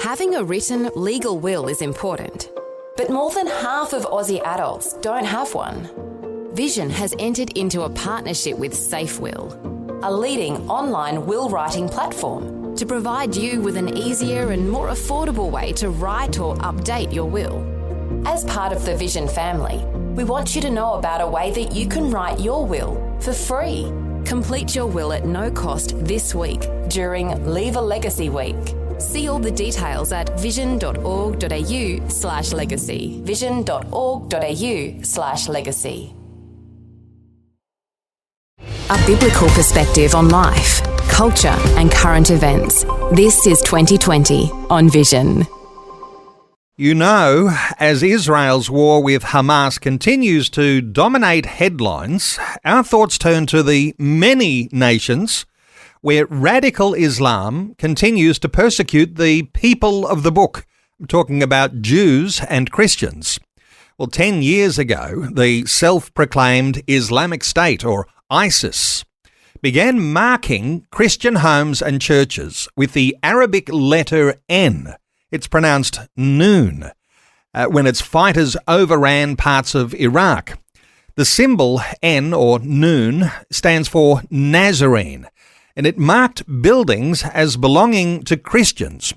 Having a written, legal will is important, but more than half of Aussie adults don't have one. Vision has entered into a partnership with SafeWill, a leading online will writing platform, to provide you with an easier and more affordable way to write or update your will. As part of the Vision family, we want you to know about a way that you can write your will for free. Complete your will at no cost this week during Leave a Legacy Week. See all the details at vision.org.au/legacy. vision.org.au/legacy. A biblical perspective on life, culture and current events. This is 2020 on Vision. You know, as Israel's war with Hamas continues to dominate headlines, our thoughts turn to the many nations where radical Islam continues to persecute the people of the book. I'm talking about Jews and Christians. Well, 10 years ago, the self-proclaimed Islamic State, or ISIS, began marking Christian homes and churches with the Arabic letter N. It's pronounced noon, when its fighters overran parts of Iraq. The symbol N, or noon, stands for Nazarene, and it marked buildings as belonging to Christians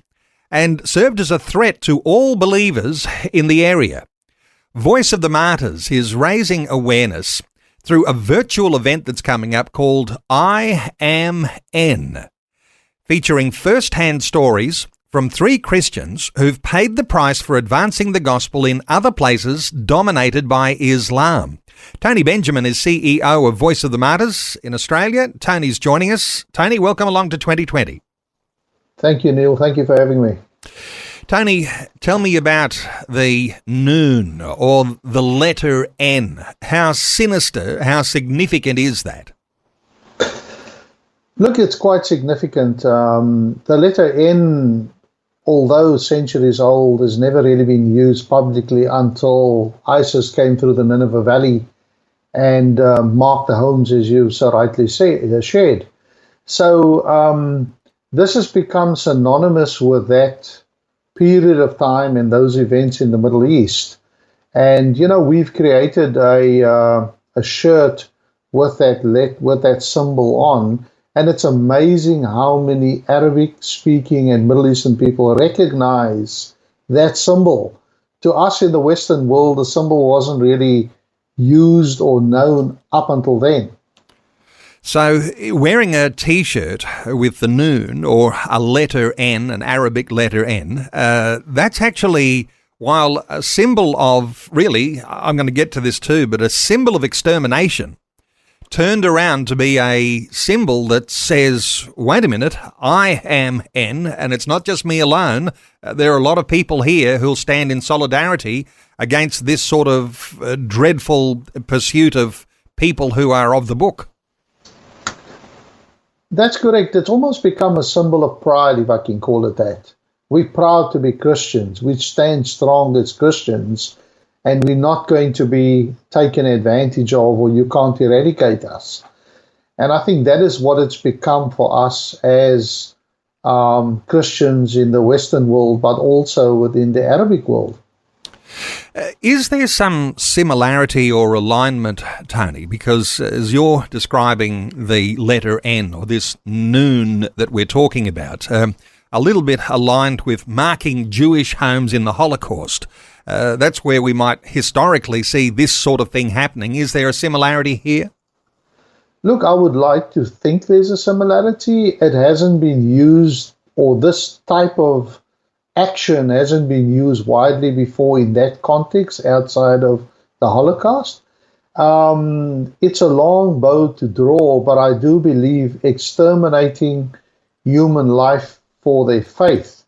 and served as a threat to all believers in the area. Voice of the Martyrs is raising awareness through a virtual event that's coming up called I Am N, featuring first-hand stories from 3 Christians who've paid the price for advancing the gospel in other places dominated by Islam. Tony Benjamin is CEO of Voice of the Martyrs in Australia. Tony's joining us. Tony, welcome along to 2020. Thank you, Neil. Thank you for having me. Tony, tell me about the noon, or the letter N. How sinister, how significant is that? Look, it's quite significant. The letter N, although centuries old, has never really been used publicly until ISIS came through the Nineveh Valley and marked the homes, as you so rightly shared. So this has become synonymous with that period of time and those events in the Middle East. And, you know, we've created a shirt with that symbol on. And it's amazing how many Arabic-speaking and Middle Eastern people recognize that symbol. To us in the Western world, the symbol wasn't really used or known up until then. So wearing a T-shirt with the noon, or a letter N, an Arabic letter N, that's actually, while a symbol of, really, I'm going to get to this too, but a symbol of extermination, turned around to be a symbol that says, wait a minute, I am N, and it's not just me alone. There are a lot of people here who'll stand in solidarity against this sort of dreadful pursuit of people who are of the book. That's correct. It's almost become a symbol of pride, if I can call it that. We're proud to be Christians. We stand strong as Christians, and we're not going to be taken advantage of, or you can't eradicate us. And I think that is what it's become for us as Christians in the Western world, but also within the Arabic world. Is there some similarity or alignment, Tony? Because as you're describing the letter N, or this noon that we're talking about, a little bit aligned with marking Jewish homes in the Holocaust. That's where we might historically see this sort of thing happening. Is there a similarity here? Look, I would like to think there's a similarity. It hasn't been used, or this type of action hasn't been used widely before in that context outside of the Holocaust. It's a long bow to draw, but I do believe exterminating human life for their faith,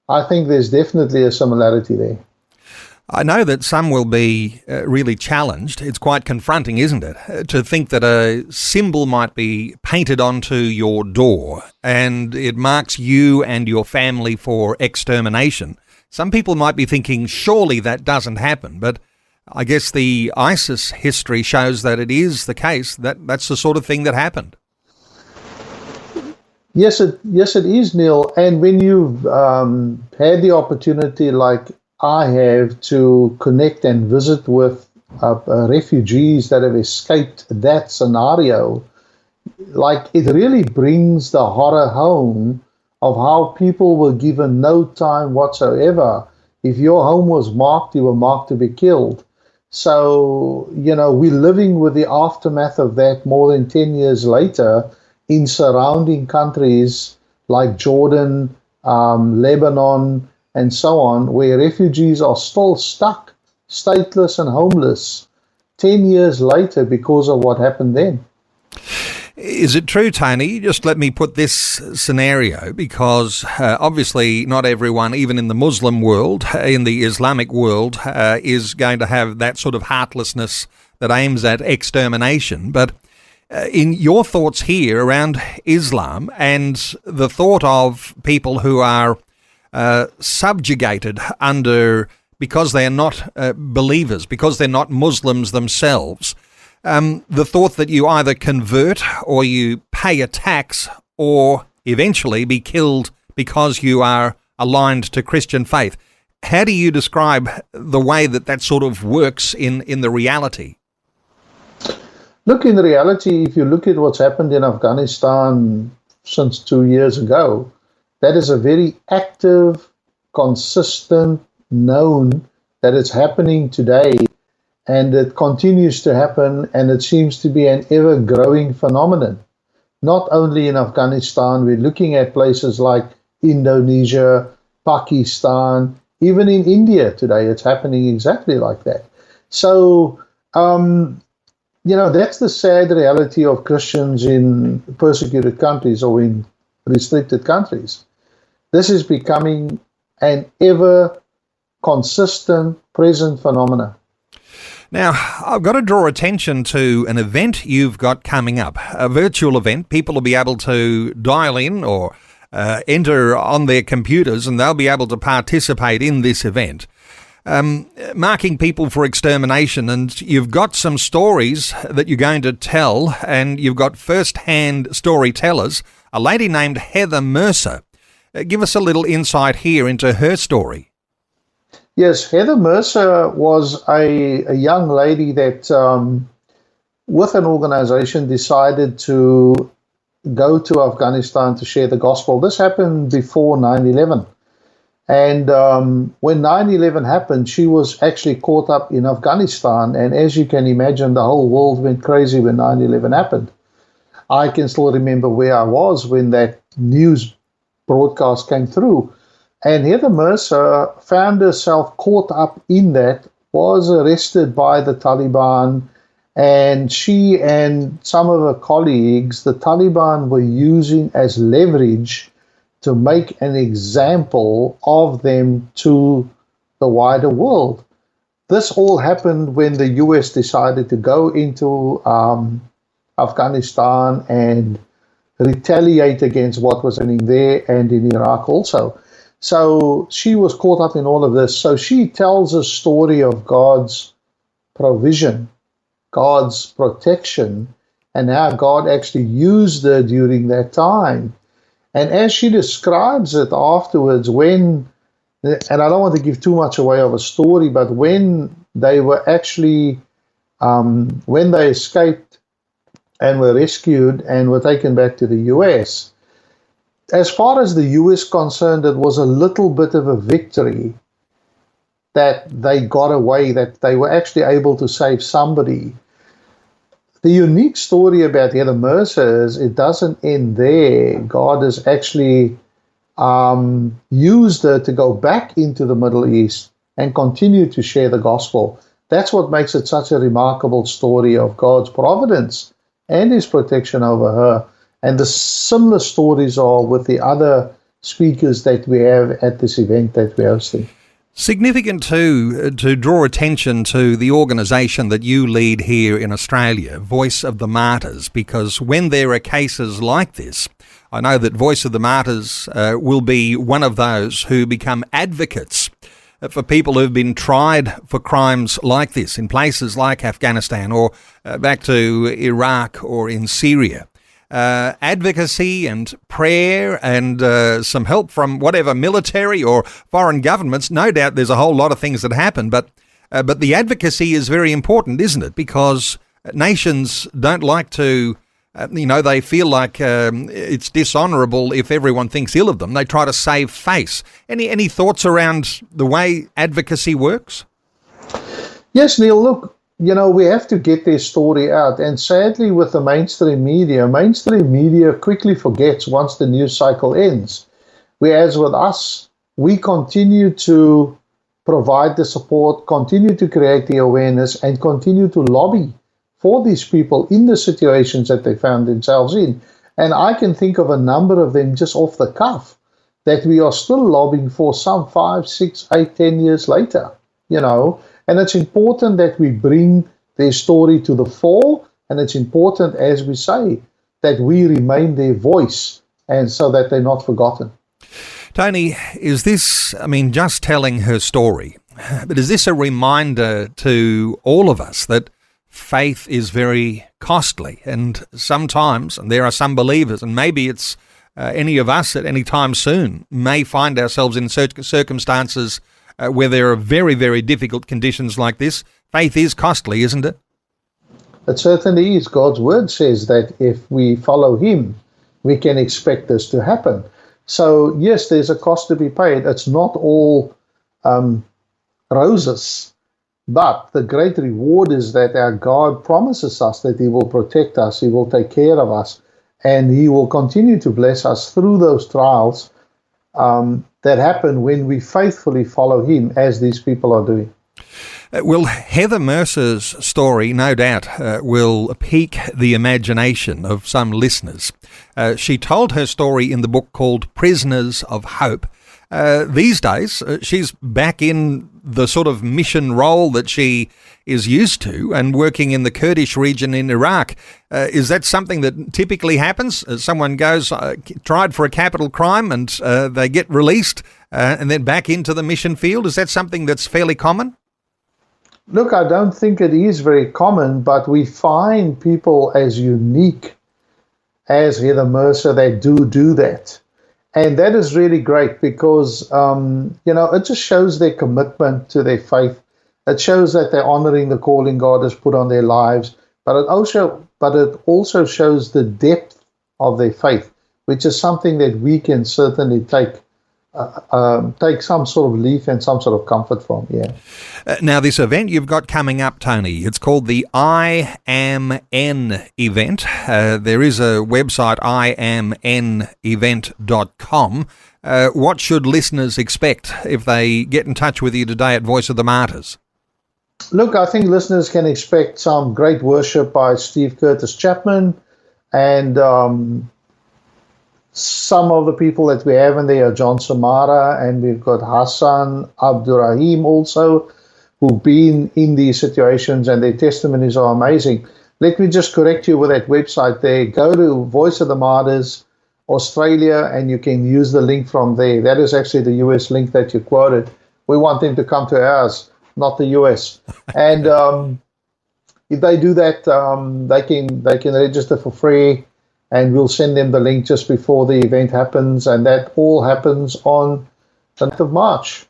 I think there's definitely a similarity there. I know that some will be really challenged. It's quite confronting, isn't it, to think that a symbol might be painted onto your door and it marks you and your family for extermination. Some people might be thinking, surely that doesn't happen, but I guess the ISIS history shows that it is the case, that that's the sort of thing that happened. Yes, it is, Neil. And when you've had the opportunity, like I have, to connect and visit with refugees that have escaped that scenario, like it really brings the horror home of how people were given no time whatsoever. If your home was marked, you were marked to be killed. So, we're living with the aftermath of that more than 10 years later in surrounding countries like Jordan, Lebanon, and so on, where refugees are still stuck, stateless and homeless 10 years later because of what happened then. Is it true, Tony? Just let me put this scenario, because obviously not everyone, even in the Muslim world, in the Islamic world, is going to have that sort of heartlessness that aims at extermination. But in your thoughts here around Islam and the thought of people who are subjugated under, because they're not believers, because they're not Muslims themselves, the thought that you either convert or you pay a tax or eventually be killed because you are aligned to Christian faith. How do you describe the way that sort of works in the reality? Look, in reality, if you look at what's happened in Afghanistan since 2 years ago, that is a very active, consistent, known that it's happening today, and it continues to happen, and it seems to be an ever-growing phenomenon. Not only in Afghanistan, we're looking at places like Indonesia, Pakistan, even in India today, it's happening exactly like that. So, that's the sad reality of Christians in persecuted countries or in restricted countries. This is becoming an ever consistent, present phenomenon. Now, I've got to draw attention to an event you've got coming up, a virtual event. People will be able to dial in or enter on their computers, and they'll be able to participate in this event. Marking people for extermination, and you've got some stories that you're going to tell, and you've got first-hand storytellers, a lady named Heather Mercer. Give us a little insight here into her story. Yes, Heather Mercer was a young lady that, with an organization, decided to go to Afghanistan to share the gospel. This happened before 9/11. And when 9/11 happened, she was actually caught up in Afghanistan. And as you can imagine, the whole world went crazy when 9/11 happened. I can still remember where I was when that news broadcast came through. And Heather Mercer found herself caught up in that, was arrested by the Taliban, and she and some of her colleagues, the Taliban were using as leverage to make an example of them to the wider world. This all happened when the US decided to go into Afghanistan and retaliate against what was happening there and in Iraq also. So she was caught up in all of this. So she tells a story of God's provision, God's protection, and how God actually used her during that time. And as she describes it afterwards, and I don't want to give too much away of a story, but when they were actually, when they escaped and were rescued and were taken back to the US, as far as the US concerned, it was a little bit of a victory that they got away, that they were actually able to save somebody. The unique story about Heather Mercer is it doesn't end there. God has actually used her to go back into the Middle East and continue to share the gospel. That's what makes it such a remarkable story of God's providence and his protection over her. And the similar stories are with the other speakers that we have at this event that we're hosting. Significant too to draw attention to the organisation that you lead here in Australia, Voice of the Martyrs, because when there are cases like this, I know that Voice of the Martyrs will be one of those who become advocates for people who've been tried for crimes like this in places like Afghanistan or back to Iraq or in Syria. advocacy and prayer and some help from whatever military or foreign governments. No doubt there's a whole lot of things that happen, but the advocacy is very important, isn't it? Because nations don't like to, they feel like it's dishonourable if everyone thinks ill of them. They try to save face. Any thoughts around the way advocacy works? Yes, Neil, look, we have to get their story out. And sadly, with the mainstream media quickly forgets once the news cycle ends. Whereas with us, we continue to provide the support, continue to create the awareness, and continue to lobby for these people in the situations that they found themselves in. And I can think of a number of them just off the cuff that we are still lobbying for some 5, 6, 8, 10 years later, And it's important that we bring their story to the fore, and it's important, as we say, that we remain their voice, and so that they're not forgotten. Tony, is this, just telling her story, but is this a reminder to all of us that faith is very costly, and sometimes, and there are some believers, and maybe it's any of us at any time soon, may find ourselves in circumstances where there are very, very difficult conditions like this. Faith is costly, isn't it? It certainly is. God's word says that if we follow him, we can expect this to happen. So, yes, there's a cost to be paid. It's not all roses, but the great reward is that our God promises us that he will protect us, he will take care of us, and he will continue to bless us through those trials that happen when we faithfully follow him, as these people are doing. Well, Heather Mercer's story, no doubt, will pique the imagination of some listeners. She told her story in the book called Prisoners of Hope. These days, she's back in the sort of mission role that she is used to and working in the Kurdish region in Iraq. Is that something that typically happens? Someone goes, tried for a capital crime, and they get released and then back into the mission field? Is that something that's fairly common? Look, I don't think it is very common, but we find people as unique as Heather Mercer that do that. And that is really great because, it just shows their commitment to their faith. It shows that they're honoring the calling God has put on their lives, but it also shows the depth of their faith, which is something that we can certainly take some sort of leaf and some sort of comfort from, yeah. Now, this event you've got coming up, Tony, it's called the I Am N event. There is a website, iamnevent.com. What should listeners expect if they get in touch with you today at Voice of the Martyrs? Look, I think listeners can expect some great worship by Steve Curtis Chapman, and some of the people that we have in there are John Samara, and we've got Hassan Abdurrahim also, who've been in these situations, and their testimonies are amazing. Let me just correct you with that website there. Go to Voice of the Martyrs Australia, and you can use the link from there. That is actually the US link that you quoted. We want them to come to ours, not the US. And if they do that, they can register for free, and we'll send them the link just before the event happens, and that all happens on the 9th of March.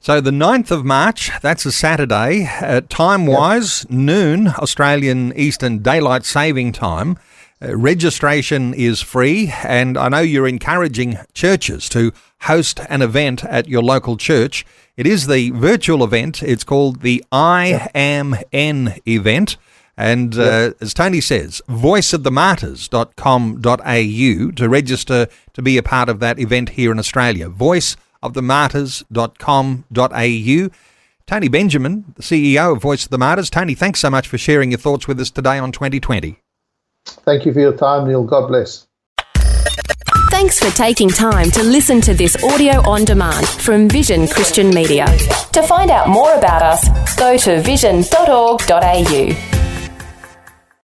So the 9th of March, that's a Saturday, time-wise, noon, Australian Eastern Daylight Saving Time. Registration is free, and I know you're encouraging churches to host an event at your local church. It is the virtual event. It's called the I Am N event. And as Tony says, voiceofthemartyrs.com.au to register to be a part of that event here in Australia. Voiceofthemartyrs.com.au. Tony Benjamin, the CEO of Voice of the Martyrs. Tony, thanks so much for sharing your thoughts with us today on 2020. Thank you for your time, Neil. God bless. Thanks for taking time to listen to this audio on demand from Vision Christian Media. To find out more about us, go to vision.org.au.